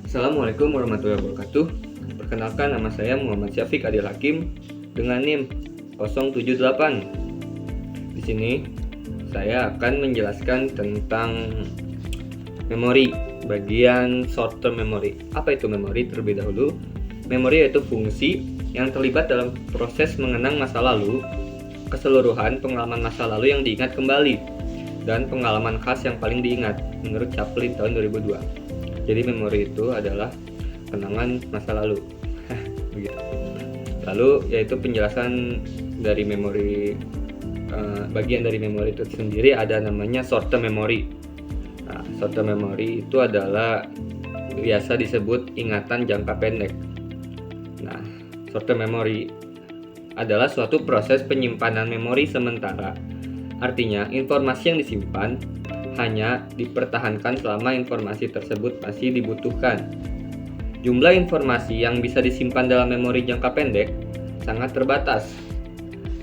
Assalamualaikum warahmatullahi wabarakatuh. Perkenalkan, nama saya Muhammad Syafiq Adil Hakim dengan NIM 078. Di sini saya akan menjelaskan tentang memori, bagian short term memory. Apa itu memori? Terlebih dahulu, memori yaitu fungsi yang terlibat dalam proses mengenang masa lalu, keseluruhan pengalaman masa lalu yang diingat kembali, dan pengalaman khas yang paling diingat menurut Chaplin tahun 2002. Jadi memori itu adalah kenangan masa lalu. Begitu. Lalu yaitu penjelasan dari memori, bagian dari memori itu sendiri ada namanya short term memory. Nah, short term memory itu adalah biasa disebut ingatan jangka pendek. Nah, short term memory adalah suatu proses penyimpanan memori sementara. Artinya, informasi yang disimpan hanya dipertahankan selama informasi tersebut masih dibutuhkan. Jumlah informasi yang bisa disimpan dalam memori jangka pendek sangat terbatas.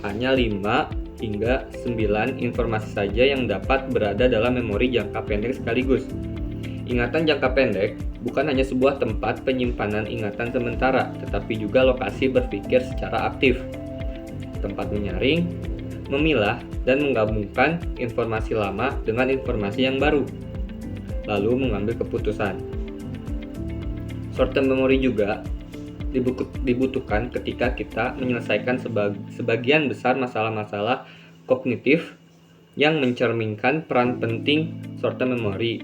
Hanya 5 hingga 9 informasi saja yang dapat berada dalam memori jangka pendek sekaligus. Ingatan jangka pendek bukan hanya sebuah tempat penyimpanan ingatan sementara, tetapi juga lokasi berpikir secara aktif, tempat menyaring, memilah, dan menggabungkan informasi lama dengan informasi yang baru, lalu mengambil keputusan. Short term memory juga dibutuhkan ketika kita menyelesaikan sebagian besar masalah-masalah kognitif yang mencerminkan peran penting short term memory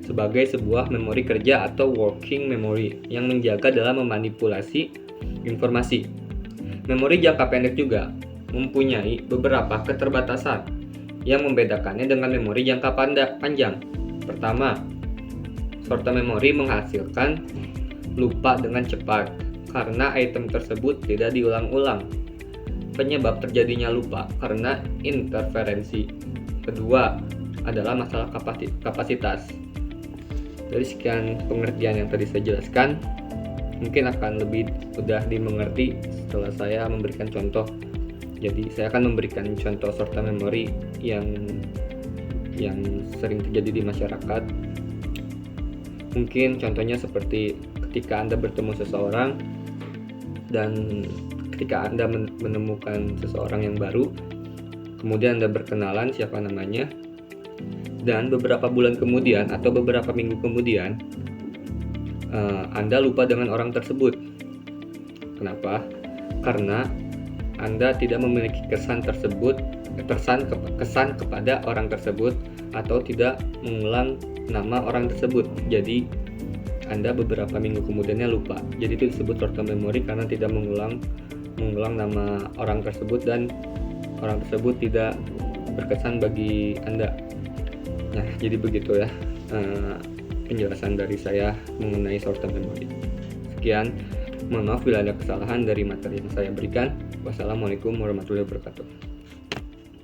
sebagai sebuah memori kerja atau working memory yang menjaga dalam memanipulasi informasi. Memori jangka pendek juga mempunyai beberapa keterbatasan yang membedakannya dengan memori jangka panjang. Pertama, short term memory menghasilkan lupa dengan cepat karena item tersebut tidak diulang-ulang. Penyebab terjadinya lupa karena interferensi. Kedua adalah masalah kapasitas. Dari sekian pengertian yang tadi saya jelaskan, mungkin akan lebih mudah dimengerti setelah saya memberikan contoh. Jadi saya akan memberikan contoh short term memory yang sering terjadi di masyarakat. Mungkin contohnya seperti ketika Anda bertemu seseorang dan ketika Anda menemukan seseorang yang baru, kemudian Anda berkenalan siapa namanya, dan beberapa bulan kemudian atau beberapa minggu kemudian Anda lupa dengan orang tersebut. Kenapa? Karena Anda tidak memiliki kesan kepada orang tersebut atau tidak mengulang nama orang tersebut. Jadi Anda beberapa minggu kemudiannya lupa. Jadi itu disebut short term memory karena tidak mengulang nama orang tersebut dan orang tersebut tidak berkesan bagi Anda. Nah, jadi begitu ya penjelasan dari saya mengenai short term memory. Sekian, mohon maaf bila ada kesalahan dari materi yang saya berikan. Wassalamualaikum warahmatullahi wabarakatuh.